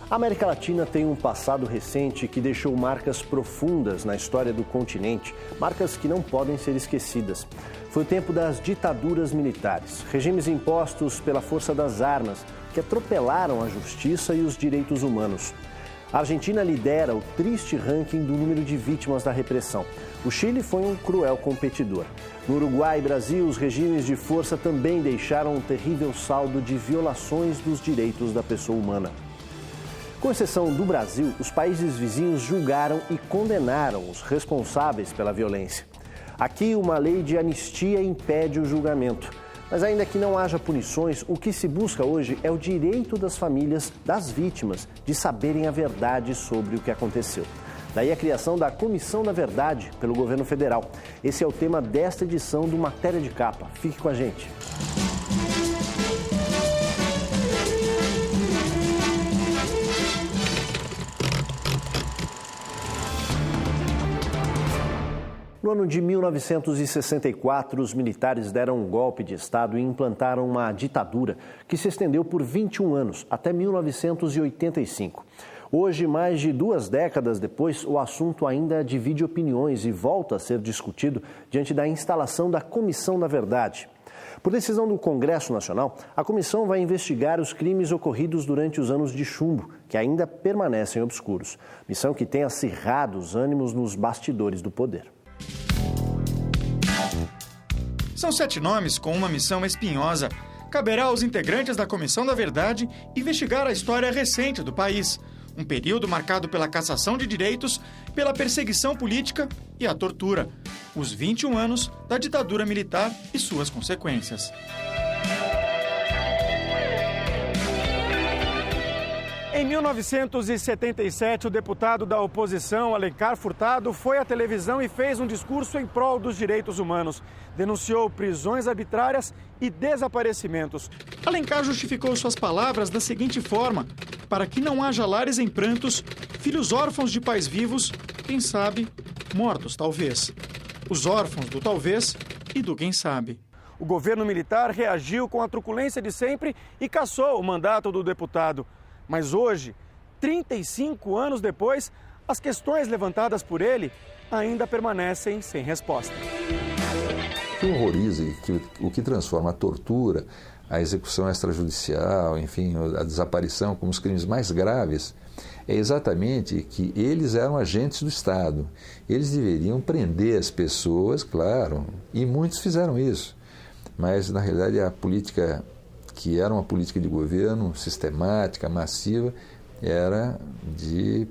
A América Latina tem um passado recente que deixou marcas profundas na história do continente, marcas que não podem ser esquecidas. Foi o tempo das ditaduras militares, regimes impostos pela força das armas, que atropelaram a justiça e os direitos humanos. A Argentina lidera o triste ranking do número de vítimas da repressão. O Chile foi um cruel competidor. No Uruguai e Brasil, os regimes de força também deixaram um terrível saldo de violações dos direitos da pessoa humana. Com exceção do Brasil, os países vizinhos julgaram e condenaram os responsáveis pela violência. Aqui, uma lei de anistia impede o julgamento. Mas ainda que não haja punições, o que se busca hoje é o direito das famílias das vítimas de saberem a verdade sobre o que aconteceu. Daí a criação da Comissão da Verdade pelo governo federal. Esse é o tema desta edição do Matéria de Capa. Fique com a gente. No ano de 1964, os militares deram um golpe de Estado e implantaram uma ditadura que se estendeu por 21 anos, até 1985. Hoje, mais de 2 décadas depois, o assunto ainda divide opiniões e volta a ser discutido diante da instalação da Comissão da Verdade. Por decisão do Congresso Nacional, a comissão vai investigar os crimes ocorridos durante os anos de chumbo, que ainda permanecem obscuros. Missão que tem acirrado os ânimos nos bastidores do poder. São 7 nomes com uma missão espinhosa. Caberá aos integrantes da Comissão da Verdade investigar a história recente do país. Um período marcado pela cassação de direitos, pela perseguição política e a tortura. Os 21 anos da ditadura militar e suas consequências. Em 1977, o deputado da oposição, Alencar Furtado, foi à televisão e fez um discurso em prol dos direitos humanos. Denunciou prisões arbitrárias e desaparecimentos. Alencar justificou suas palavras da seguinte forma: para que não haja lares em prantos, filhos órfãos de pais vivos, quem sabe, mortos talvez. Os órfãos do talvez e do quem sabe. O governo militar reagiu com a truculência de sempre e cassou o mandato do deputado. Mas hoje, 35 anos depois, as questões levantadas por ele ainda permanecem sem resposta. O que horroriza e o que transforma a tortura, a execução extrajudicial, enfim, a desaparição como os crimes mais graves, é exatamente que eles eram agentes do Estado. Eles deveriam prender as pessoas, claro, e muitos fizeram isso. Mas, na realidade, a política, que era uma política de governo sistemática, massiva, era de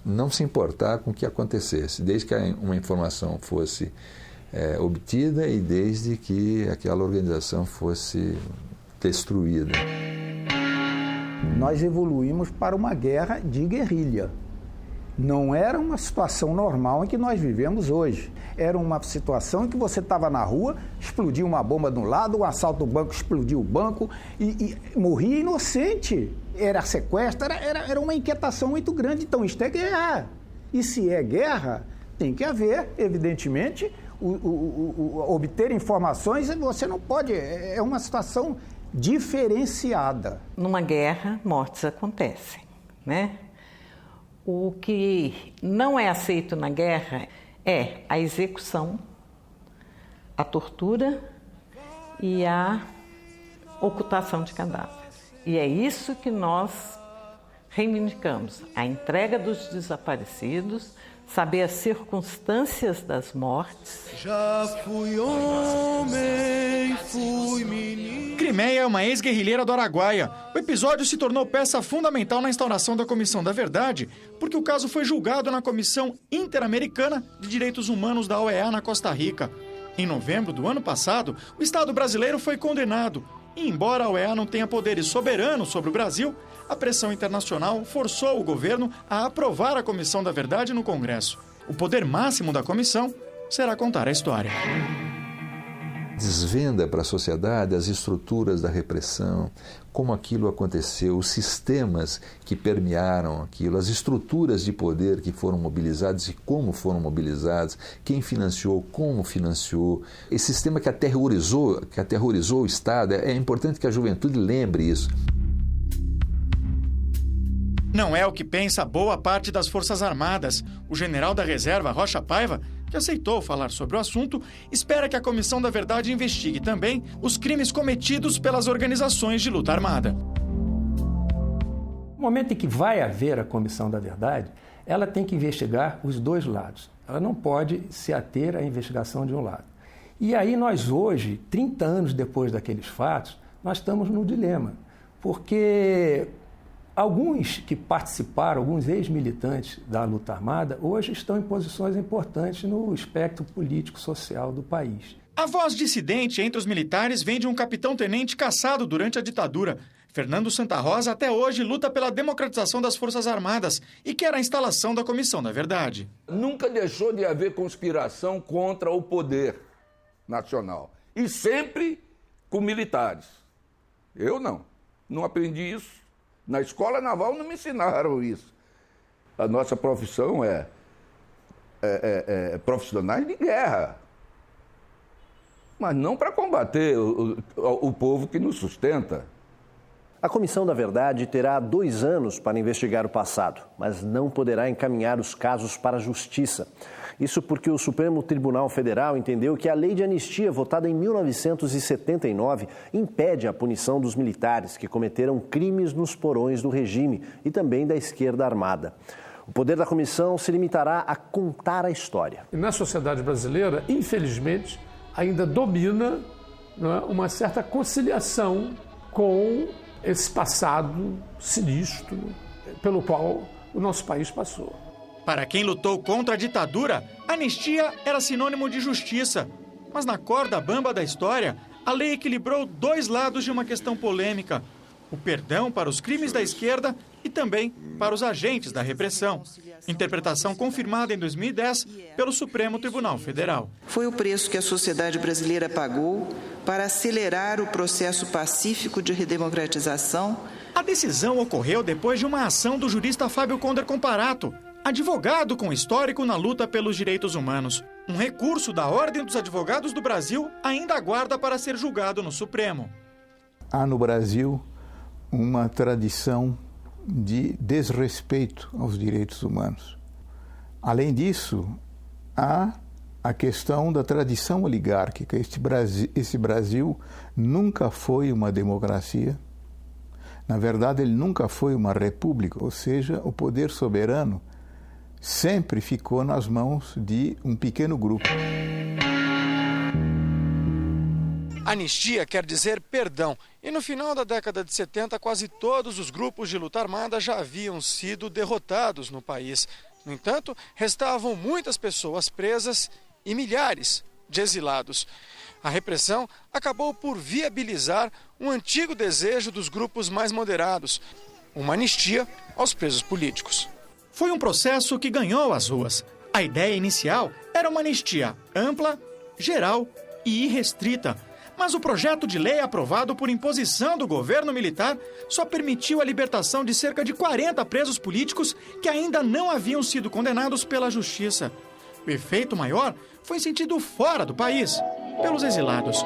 não se importar com o que acontecesse, desde que uma informação fosse obtida e desde que aquela organização fosse destruída. Nós evoluímos para uma guerra de guerrilha. Não era uma situação normal em que nós vivemos hoje. Era uma situação em que você estava na rua, explodia uma bomba de um lado, um assalto ao banco, explodiu o banco e morria inocente. Era sequestro, era uma inquietação muito grande. Então, isso é guerra. E se é guerra, tem que haver, evidentemente, obter informações. Você não pode, é uma situação diferenciada. Numa guerra, mortes acontecem, né? O que não é aceito na guerra é a execução, a tortura e a ocultação de cadáveres. E é isso que nós reivindicamos, a entrega dos desaparecidos, saber as circunstâncias das mortes. Já fui homem, fui menino. Crimeia é uma ex-guerrilheira do Araguaia. O episódio se tornou peça fundamental na instauração da Comissão da Verdade, porque o caso foi julgado na Comissão Interamericana de Direitos Humanos da OEA na Costa Rica. Em novembro do ano passado, o Estado brasileiro foi condenado. E embora a OEA não tenha poderes soberanos sobre o Brasil, a pressão internacional forçou o governo a aprovar a Comissão da Verdade no Congresso. O poder máximo da comissão será contar a história. Desvenda para a sociedade as estruturas da repressão, como aquilo aconteceu, os sistemas que permearam aquilo, as estruturas de poder que foram mobilizadas e como foram mobilizadas, quem financiou, como financiou, esse sistema que aterrorizou o Estado. É importante que a juventude lembre isso. Não é o que pensa boa parte das Forças Armadas. O general da reserva, Rocha Paiva, que aceitou falar sobre o assunto, espera que a Comissão da Verdade investigue também os crimes cometidos pelas organizações de luta armada. No momento em que vai haver a Comissão da Verdade, ela tem que investigar os dois lados. Ela não pode se ater à investigação de um lado. E aí nós hoje, 30 anos depois daqueles fatos, nós estamos no dilema, porque alguns que participaram, alguns ex-militantes da luta armada, hoje estão em posições importantes no espectro político-social do país. A voz dissidente entre os militares vem de um capitão-tenente caçado durante a ditadura. Fernando Santa Rosa até hoje luta pela democratização das Forças Armadas e quer a instalação da Comissão da Verdade. Nunca deixou de haver conspiração contra o poder nacional. E sempre com militares. Eu não aprendi isso. Na escola naval não me ensinaram isso. A nossa profissão é profissionais de guerra. Mas não para combater o povo que nos sustenta. A Comissão da Verdade terá 2 anos para investigar o passado, mas não poderá encaminhar os casos para a Justiça. Isso porque o Supremo Tribunal Federal entendeu que a lei de anistia, votada em 1979, impede a punição dos militares que cometeram crimes nos porões do regime e também da esquerda armada. O poder da comissão se limitará a contar a história. E na sociedade brasileira, infelizmente, ainda domina, não é, uma certa conciliação com esse passado sinistro pelo qual o nosso país passou. Para quem lutou contra a ditadura, a anistia era sinônimo de justiça. Mas na corda bamba da história, a lei equilibrou 2 lados de uma questão polêmica: o perdão para os crimes da esquerda e também para os agentes da repressão. Interpretação confirmada em 2010 pelo Supremo Tribunal Federal. Foi o preço que a sociedade brasileira pagou para acelerar o processo pacífico de redemocratização. A decisão ocorreu depois de uma ação do jurista Fábio Conder Comparato, advogado com histórico na luta pelos direitos humanos. Um recurso da Ordem dos Advogados do Brasil ainda aguarda para ser julgado no Supremo. Há no Brasil uma tradição de desrespeito aos direitos humanos. Além disso, há a questão da tradição oligárquica. Esse Brasil nunca foi uma democracia. Na verdade, ele nunca foi uma república, ou seja, o poder soberano sempre ficou nas mãos de um pequeno grupo. Anistia quer dizer perdão, e no final da década de 70, quase todos os grupos de luta armada já haviam sido derrotados no país. No entanto, restavam muitas pessoas presas e milhares de exilados. A repressão acabou por viabilizar um antigo desejo dos grupos mais moderados: uma anistia aos presos políticos. Foi um processo que ganhou as ruas. A ideia inicial era uma anistia ampla, geral e irrestrita. Mas o projeto de lei aprovado por imposição do governo militar só permitiu a libertação de cerca de 40 presos políticos que ainda não haviam sido condenados pela justiça. O efeito maior foi sentido fora do país, pelos exilados.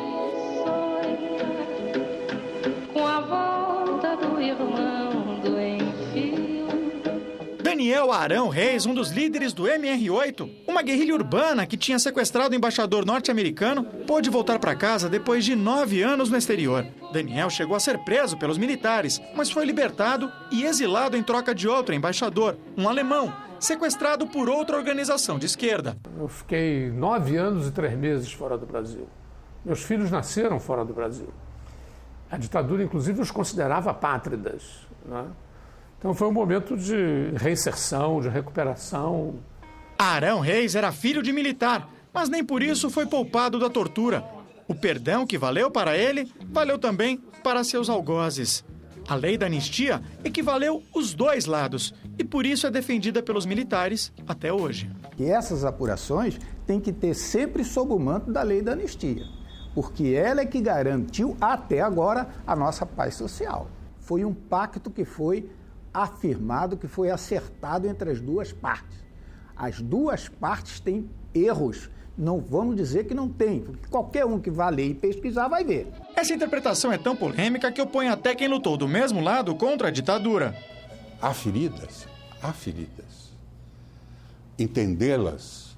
Com a volta do irmão do enfio. Daniel Arão Reis, um dos líderes do MR8, uma guerrilha urbana que tinha sequestrado o embaixador norte-americano, pôde voltar para casa depois de 9 anos no exterior. Daniel chegou a ser preso pelos militares, mas foi libertado e exilado em troca de outro embaixador, um alemão, sequestrado por outra organização de esquerda. Eu fiquei 9 anos e 3 meses fora do Brasil. Meus filhos nasceram fora do Brasil. A ditadura, inclusive, os considerava apátridas, né? Então foi um momento de reinserção, de recuperação. Arão Reis era filho de militar, mas nem por isso foi poupado da tortura. O perdão que valeu para ele, valeu também para seus algozes. A lei da anistia equivaleu os 2 lados e por isso é defendida pelos militares até hoje. E essas apurações têm que ter sempre sob o manto da lei da anistia, porque ela é que garantiu até agora a nossa paz social. Foi um pacto que foi afirmado, que foi acertado entre as duas partes. As duas partes têm erros, não vamos dizer que não tem, porque qualquer um que vá ler e pesquisar vai ver. Essa interpretação é tão polêmica que opõe até quem lutou do mesmo lado contra a ditadura. há feridas. Entendê-las,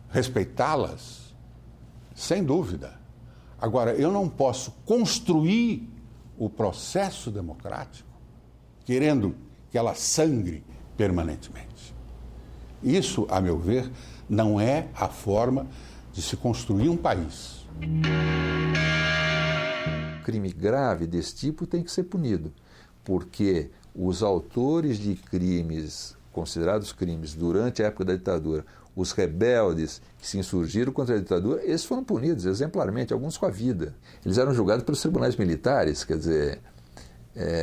respeitá-las, sem dúvida. Agora, eu não posso construir o processo democrático querendo que ela sangre permanentemente. Isso, a meu ver, não é a forma de se construir um país. Crime grave desse tipo tem que ser punido, porque os autores de crimes, considerados crimes durante a época da ditadura, os rebeldes que se insurgiram contra a ditadura, esses foram punidos exemplarmente, alguns com a vida. Eles eram julgados pelos tribunais militares, quer dizer,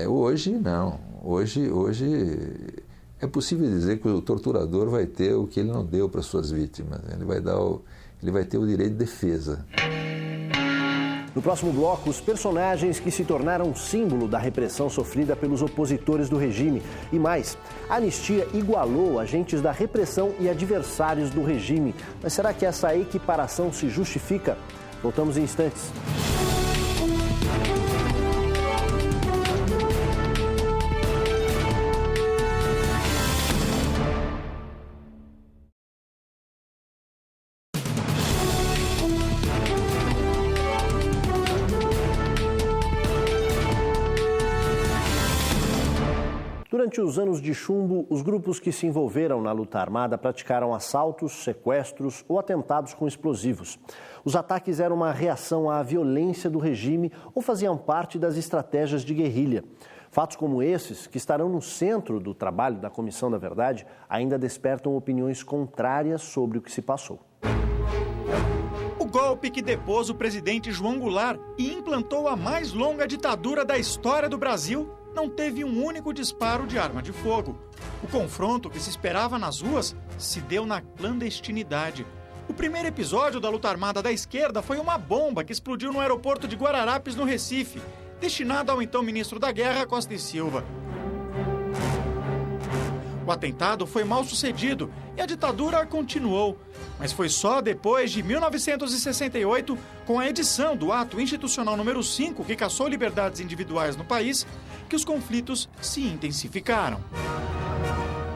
hoje não. Hoje é possível dizer que o torturador vai ter o que ele não deu para suas vítimas. Ele vai ter o direito de defesa. No próximo bloco, os personagens que se tornaram símbolo da repressão sofrida pelos opositores do regime. E mais, a anistia igualou agentes da repressão e adversários do regime. Mas será que essa equiparação se justifica? Voltamos em instantes. Durante os anos de chumbo, os grupos que se envolveram na luta armada praticaram assaltos, sequestros ou atentados com explosivos. Os ataques eram uma reação à violência do regime ou faziam parte das estratégias de guerrilha. Fatos como esses, que estarão no centro do trabalho da Comissão da Verdade, ainda despertam opiniões contrárias sobre o que se passou. O golpe que depôs o presidente João Goulart e implantou a mais longa ditadura da história do Brasil não teve um único disparo de arma de fogo. O confronto que se esperava nas ruas se deu na clandestinidade. O primeiro episódio da luta armada da esquerda foi uma bomba que explodiu no aeroporto de Guararapes, no Recife, destinada ao então ministro da Guerra, Costa e Silva. O atentado foi mal sucedido e a ditadura continuou. Mas foi só depois de 1968, com a edição do Ato Institucional número 5, que cassou liberdades individuais no país, que os conflitos se intensificaram.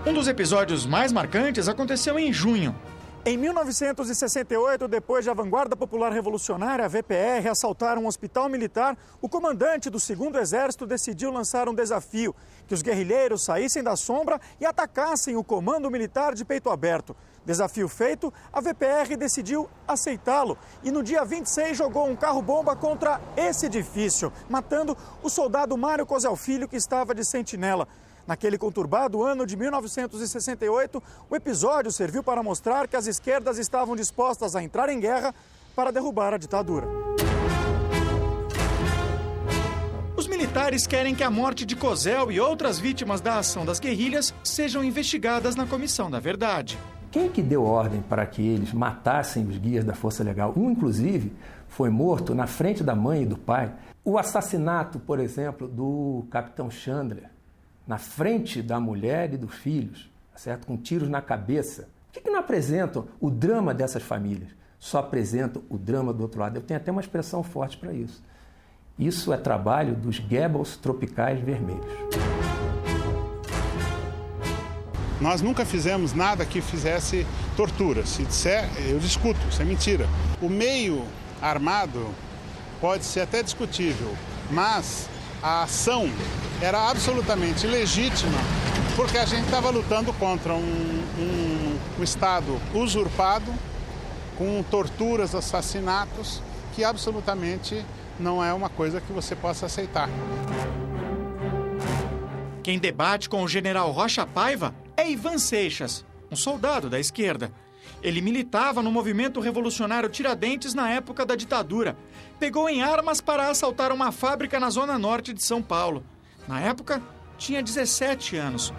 Um dos episódios mais marcantes aconteceu em junho. Em 1968, depois de a Vanguarda Popular Revolucionária, a VPR, assaltar um hospital militar, o comandante do 2º Exército decidiu lançar um desafio: que os guerrilheiros saíssem da sombra e atacassem o comando militar de peito aberto. Desafio feito, a VPR decidiu aceitá-lo e no dia 26 jogou um carro-bomba contra esse edifício, matando o soldado Mário Cosel Filho, que estava de sentinela. Naquele conturbado ano de 1968, o episódio serviu para mostrar que as esquerdas estavam dispostas a entrar em guerra para derrubar a ditadura. Os militares querem que a morte de Cosel e outras vítimas da ação das guerrilhas sejam investigadas na Comissão da Verdade. Quem que deu ordem para que eles matassem os guias da Força Legal? Um, inclusive, foi morto na frente da mãe e do pai. O assassinato, por exemplo, do capitão Chandler, na frente da mulher e dos filhos, certo? Com tiros na cabeça. Por que não apresentam o drama dessas famílias? Só apresentam o drama do outro lado. Eu tenho até uma expressão forte para isso. Isso é trabalho dos Goebbels tropicais vermelhos. Nós nunca fizemos nada que fizesse tortura. Se disser, eu discuto, isso é mentira. O meio armado pode ser até discutível, mas a ação era absolutamente legítima, porque a gente estava lutando contra um Estado usurpado, com torturas, assassinatos, que absolutamente não é uma coisa que você possa aceitar. Quem debate com o general Rocha Paiva é Ivan Seixas, um soldado da esquerda. Ele militava no movimento revolucionário Tiradentes na época da ditadura. Pegou em armas para assaltar uma fábrica na zona norte de São Paulo. Na época, tinha 17 anos.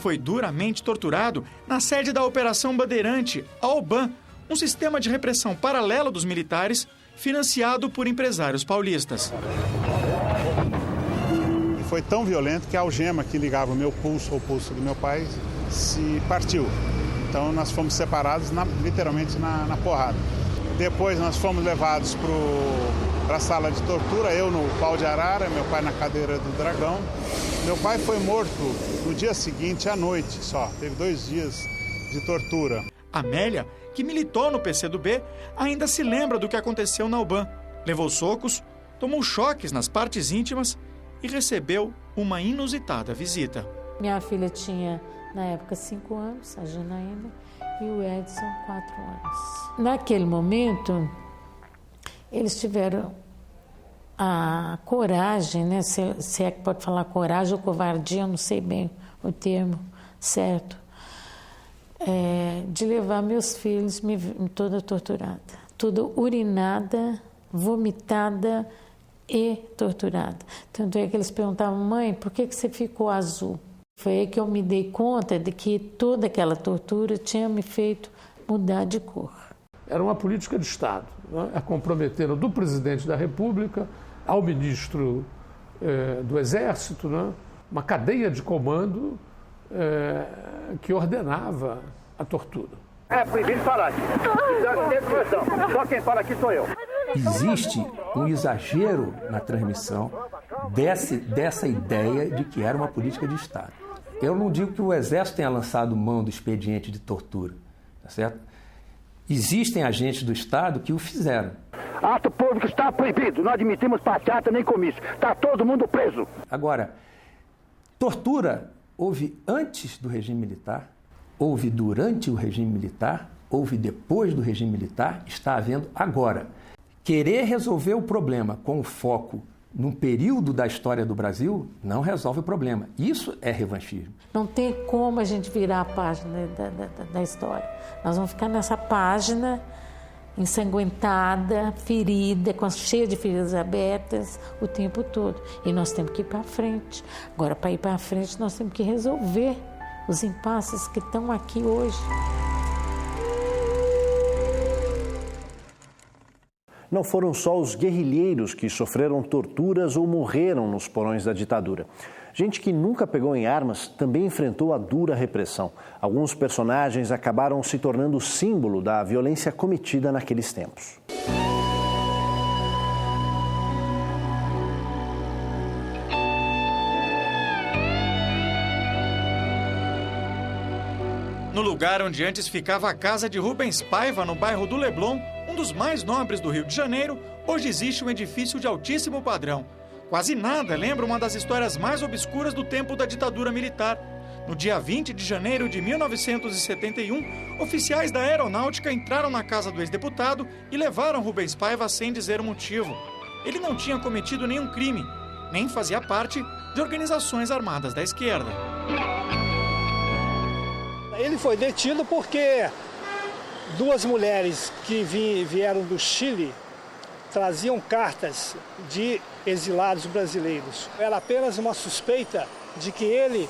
Foi duramente torturado na sede da Operação Bandeirante, a OBAN, um sistema de repressão paralelo dos militares, financiado por empresários paulistas. E foi tão violento que a algema que ligava o meu pulso ao pulso do meu pai se partiu. Então nós fomos separados literalmente na porrada. Depois nós fomos levados para para a sala de tortura, eu no pau de arara, meu pai na cadeira do dragão. Meu pai foi morto no dia seguinte à noite só, teve 2 dias de tortura. Amélia, que militou no PCdoB, ainda se lembra do que aconteceu na UBAN. Levou socos, tomou choques nas partes íntimas e recebeu uma inusitada visita. Minha filha tinha, na época, 5 anos, a Janaína, e o Edson, 4 anos. Naquele momento, eles tiveram a coragem, né, se é que pode falar coragem ou covardia, eu não sei bem o termo certo, de levar meus filhos toda torturada, toda urinada, vomitada e torturada. Tanto é que eles perguntavam, mãe, por que você ficou azul? Foi aí que eu me dei conta de que toda aquela tortura tinha me feito mudar de cor. Era uma política de Estado, né? Comprometendo do presidente da República ao ministro do Exército, né? Uma cadeia de comando que ordenava a tortura. É proibido falar aqui. Só quem fala aqui sou eu. Existe um exagero na transmissão dessa ideia de que era uma política de Estado. Eu não digo que o Exército tenha lançado mão do expediente de tortura, tá certo? Existem agentes do Estado que o fizeram. Ato público está proibido, não admitimos passeata nem comício. Está todo mundo preso. Agora, tortura houve antes do regime militar, houve durante o regime militar, houve depois do regime militar, está havendo agora. Querer resolver o problema com o foco num período da história do Brasil não resolve o problema. Isso é revanchismo. Não tem como a gente virar a página da história. Nós vamos ficar nessa página ensanguentada, ferida, cheia de feridas abertas o tempo todo. E nós temos que ir para frente. Agora, para ir para frente, nós temos que resolver os impasses que estão aqui hoje. Não foram só os guerrilheiros que sofreram torturas ou morreram nos porões da ditadura. Gente que nunca pegou em armas também enfrentou a dura repressão. Alguns personagens acabaram se tornando símbolo da violência cometida naqueles tempos. No lugar onde antes ficava a casa de Rubens Paiva, no bairro do Leblon, um dos mais nobres do Rio de Janeiro, hoje existe um edifício de altíssimo padrão. Quase nada lembra uma das histórias mais obscuras do tempo da ditadura militar. No dia 20 de janeiro de 1971, oficiais da Aeronáutica entraram na casa do ex-deputado e levaram Rubens Paiva sem dizer o motivo. Ele não tinha cometido nenhum crime, nem fazia parte de organizações armadas da esquerda. Ele foi detido porque 2 mulheres que vieram do Chile traziam cartas de exilados brasileiros. Era apenas uma suspeita de que ele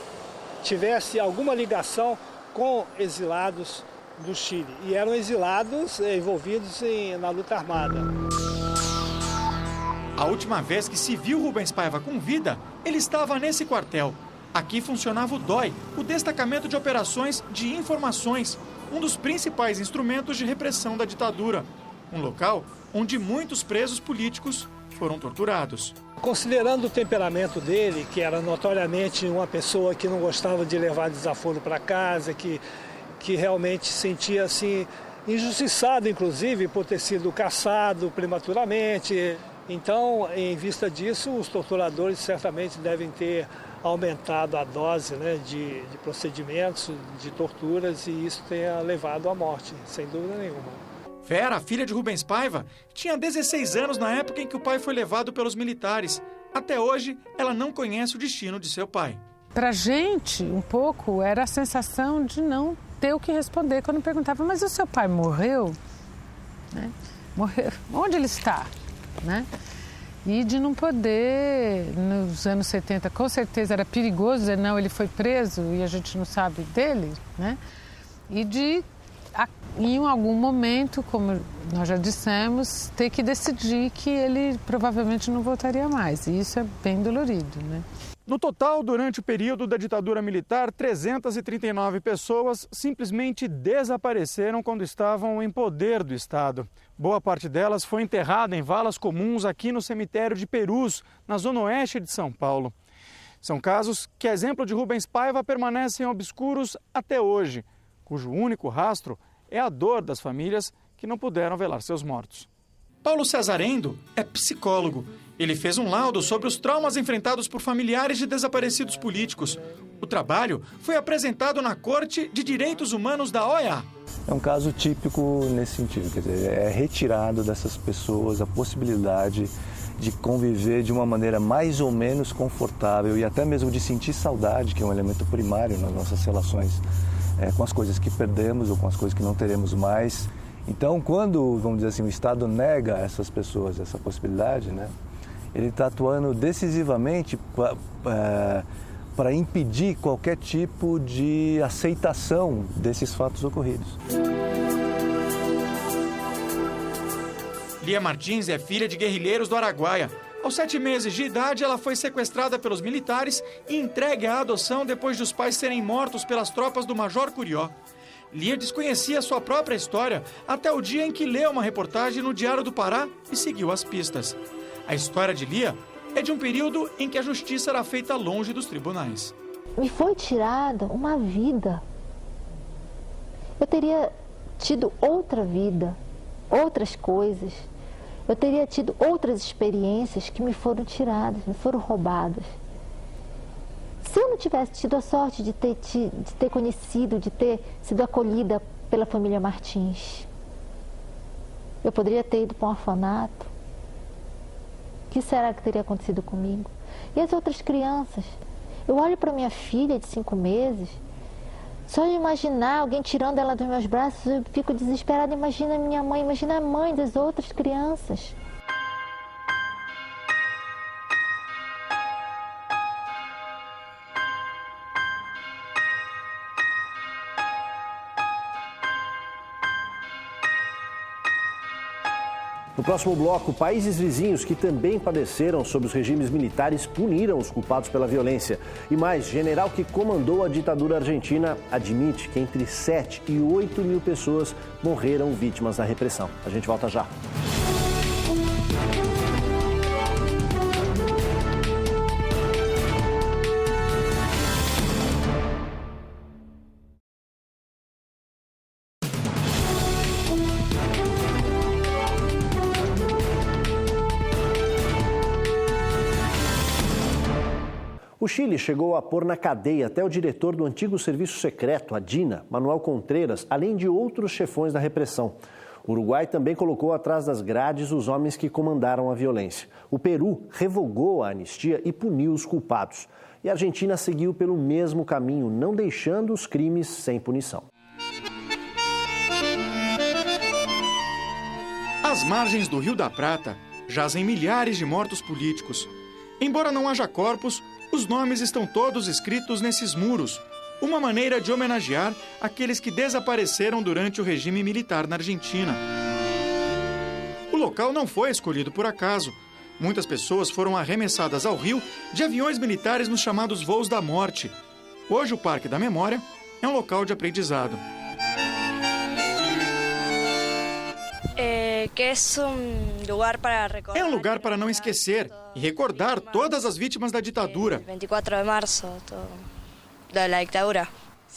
tivesse alguma ligação com exilados do Chile. E eram exilados envolvidos na luta armada. A última vez que se viu Rubens Paiva com vida, ele estava nesse quartel. Aqui funcionava o DOI, o Destacamento de Operações de Informações, um dos principais instrumentos de repressão da ditadura. Um local onde muitos presos políticos foram torturados. Considerando o temperamento dele, que era notoriamente uma pessoa que não gostava de levar desaforo para casa, que realmente sentia assim injustiçado, inclusive, por ter sido caçado prematuramente. Então, em vista disso, os torturadores certamente devem ter aumentado a dose, né, de procedimentos, de torturas, e isso tenha levado à morte, sem dúvida nenhuma. Vera, a filha de Rubens Paiva, tinha 16 anos na época em que o pai foi levado pelos militares. Até hoje, ela não conhece o destino de seu pai. Pra gente, um pouco, era a sensação de não ter o que responder quando perguntava, mas o seu pai morreu? Né? Morreu. Onde ele está? Né? E de não poder, nos anos 70, com certeza era perigoso dizer, não, ele foi preso e a gente não sabe dele, né? E de, em algum momento, como nós já dissemos, ter que decidir que ele provavelmente não voltaria mais. E isso é bem dolorido, né? No total, durante o período da ditadura militar, 339 pessoas simplesmente desapareceram quando estavam em poder do Estado. Boa parte delas foi enterrada em valas comuns aqui no cemitério de Perus, na zona oeste de São Paulo. São casos que, a exemplo de Rubens Paiva, permanecem obscuros até hoje, cujo único rastro é a dor das famílias que não puderam velar seus mortos. Paulo Cesarendo é psicólogo. Ele fez um laudo sobre os traumas enfrentados por familiares de desaparecidos políticos. O trabalho foi apresentado na Corte de Direitos Humanos da OEA. É um caso típico nesse sentido, quer dizer, é retirado dessas pessoas a possibilidade de conviver de uma maneira mais ou menos confortável e até mesmo de sentir saudade, que é um elemento primário nas nossas relações com as coisas que perdemos ou com as coisas que não teremos mais. Então, quando, vamos dizer assim, o Estado nega a essas pessoas essa possibilidade, né, ele está atuando decisivamente para impedir qualquer tipo de aceitação desses fatos ocorridos. Lia Martins é filha de guerrilheiros do Araguaia. Aos 7 meses de idade, ela foi sequestrada pelos militares e entregue à adoção depois de os pais serem mortos pelas tropas do Major Curió. Lia desconhecia sua própria história até o dia em que leu uma reportagem no Diário do Pará e seguiu as pistas. A história de Lia é de um período em que a justiça era feita longe dos tribunais. Me foi tirada uma vida. Eu teria tido outra vida, outras coisas. Eu teria tido outras experiências que me foram tiradas, me foram roubadas. Se eu não tivesse tido a sorte de ter conhecido, de ter sido acolhida pela família Martins, eu poderia ter ido para um orfanato. O que será que teria acontecido comigo? E as outras crianças? Eu olho para minha filha de 5 meses, só de imaginar alguém tirando ela dos meus braços, eu fico desesperada. Imagina a minha mãe, imagina a mãe das outras crianças. No próximo bloco, países vizinhos que também padeceram sob os regimes militares puniram os culpados pela violência. E mais, general que comandou a ditadura argentina admite que entre 7 e 8 mil pessoas morreram vítimas da repressão. A gente volta já. O Chile chegou a pôr na cadeia até o diretor do antigo serviço secreto, a DINA, Manuel Contreras, além de outros chefões da repressão. O Uruguai também colocou atrás das grades os homens que comandaram a violência. O Peru revogou a anistia e puniu os culpados. E a Argentina seguiu pelo mesmo caminho, não deixando os crimes sem punição. Às margens do Rio da Prata, jazem milhares de mortos políticos. Embora não haja corpos, os nomes estão todos escritos nesses muros, uma maneira de homenagear aqueles que desapareceram durante o regime militar na Argentina. O local não foi escolhido por acaso. Muitas pessoas foram arremessadas ao rio de aviões militares nos chamados voos da morte. Hoje o Parque da Memória é um local de aprendizado. É um lugar para não esquecer e recordar todas as vítimas da ditadura. 24 de março da ditadura.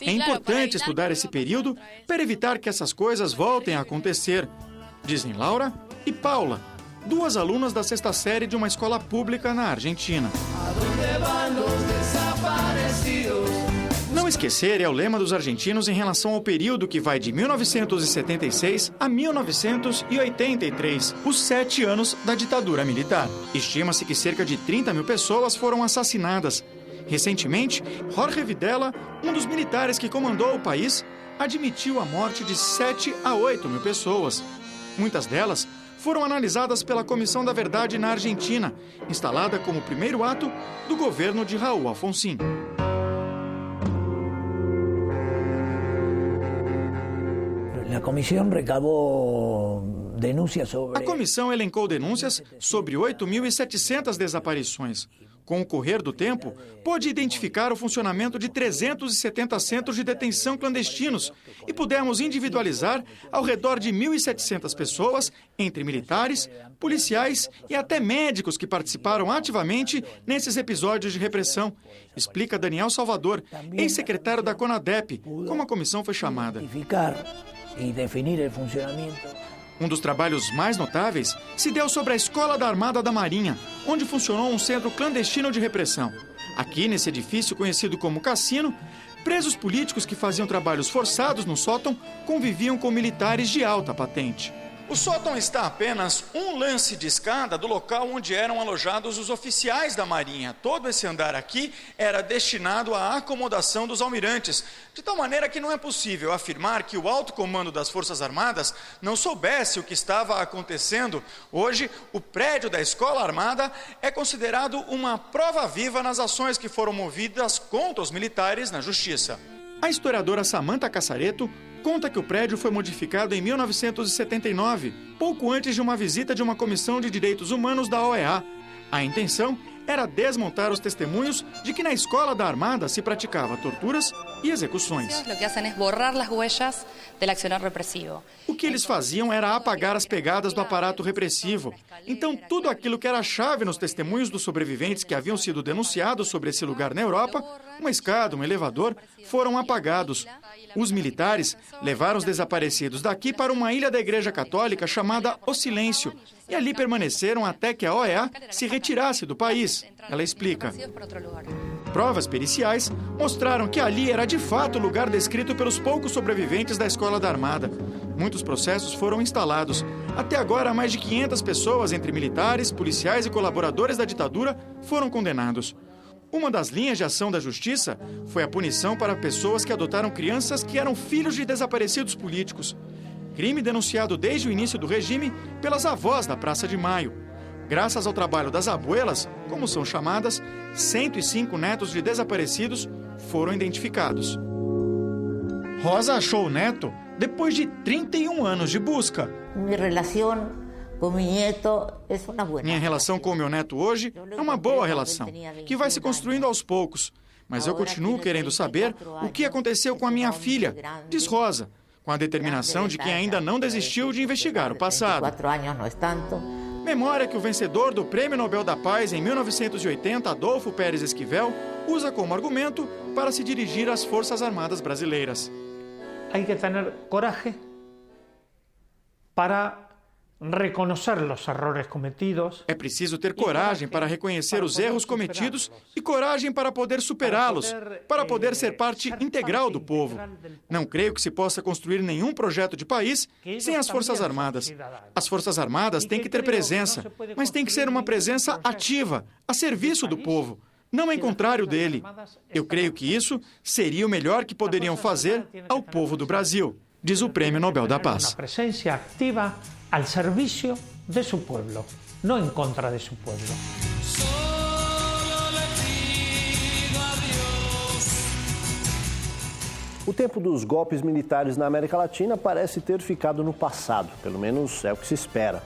É importante estudar esse período para evitar que essas coisas voltem a acontecer, dizem Laura e Paula, 2 alunas da 6ª série de uma escola pública na Argentina. Não esquecer é o lema dos argentinos em relação ao período que vai de 1976 a 1983, os 7 anos da ditadura militar. Estima-se que cerca de 30 mil pessoas foram assassinadas. Recentemente, Jorge Videla, um dos militares que comandou o país, admitiu a morte de 7 a 8 mil pessoas. Muitas delas foram analisadas pela Comissão da Verdade na Argentina, instalada como primeiro ato do governo de Raúl Alfonsín. A comissão elencou denúncias sobre 8.700 desaparições. Com o correr do tempo, pôde identificar o funcionamento de 370 centros de detenção clandestinos e pudemos individualizar ao redor de 1.700 pessoas, entre militares, policiais e até médicos que participaram ativamente nesses episódios de repressão, explica Daniel Salvador, ex-secretário da CONADEP, como a comissão foi chamada. Um dos trabalhos mais notáveis se deu sobre a Escola da Armada da Marinha, onde funcionou um centro clandestino de repressão. Aqui, nesse edifício conhecido como Cassino, presos políticos que faziam trabalhos forçados no sótão conviviam com militares de alta patente. O sótão está a apenas um lance de escada do local onde eram alojados os oficiais da Marinha. Todo esse andar aqui era destinado à acomodação dos almirantes, de tal maneira que não é possível afirmar que o alto comando das Forças Armadas não soubesse o que estava acontecendo. Hoje, o prédio da Escola Armada é considerado uma prova viva nas ações que foram movidas contra os militares na Justiça. A historiadora Samantha Cassareto conta que o prédio foi modificado em 1979, pouco antes de uma visita de uma comissão de direitos humanos da OEA. A intenção era desmontar os testemunhos de que na Escola da Armada se praticava torturas e execuções. O que eles faziam era apagar as pegadas do aparato repressivo. Então, tudo aquilo que era chave nos testemunhos dos sobreviventes que haviam sido denunciados sobre esse lugar na Europa, uma escada, um elevador, foram apagados. Os militares levaram os desaparecidos daqui para uma ilha da Igreja Católica chamada O Silêncio, e ali permaneceram até que a OEA se retirasse do país. Ela explica. Provas periciais mostraram que ali era de fato o lugar descrito pelos poucos sobreviventes da Escola da Armada. Muitos processos foram instalados. Até agora, mais de 500 pessoas, entre militares, policiais e colaboradores da ditadura, foram condenados. Uma das linhas de ação da Justiça foi a punição para pessoas que adotaram crianças que eram filhos de desaparecidos políticos. Crime denunciado desde o início do regime pelas avós da Praça de Maio. Graças ao trabalho das abuelas, como são chamadas, 105 netos de desaparecidos foram identificados. Rosa achou o neto depois de 31 anos de busca. Minha relação com o meu neto hoje é uma boa relação, que vai se construindo aos poucos. Mas eu continuo querendo saber o que aconteceu com a minha filha, diz Rosa, com a determinação de quem ainda não desistiu de investigar o passado. Memória que o vencedor do Prêmio Nobel da Paz em 1980, Adolfo Pérez Esquivel, usa como argumento para se dirigir às Forças Armadas brasileiras. Hay que tener coraje para reconocer los errores cometidos. É preciso ter coragem para reconhecer os erros cometidos e coragem para poder superá-los, para poder ser parte integral do povo. Não creio que se possa construir nenhum projeto de país sem as Forças Armadas. As Forças Armadas têm que ter presença, mas tem que ser uma presença ativa, a serviço do povo, não em contrário dele. Eu creio que isso seria o melhor que poderiam fazer ao povo do Brasil, diz o Prêmio Nobel da Paz. Al servicio de su pueblo, no en contra de su pueblo. O tempo dos golpes militares na América Latina parece ter ficado no passado, pelo menos é o que se espera.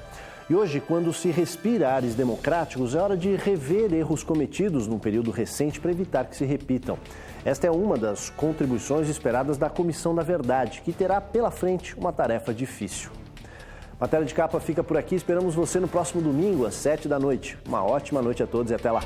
E hoje, quando se respira ares democráticos, é hora de rever erros cometidos num período recente para evitar que se repitam. Esta é uma das contribuições esperadas da Comissão da Verdade, que terá pela frente uma tarefa difícil. Matéria de Capa fica por aqui. Esperamos você no próximo domingo, às 7 da noite. Uma ótima noite a todos e até lá.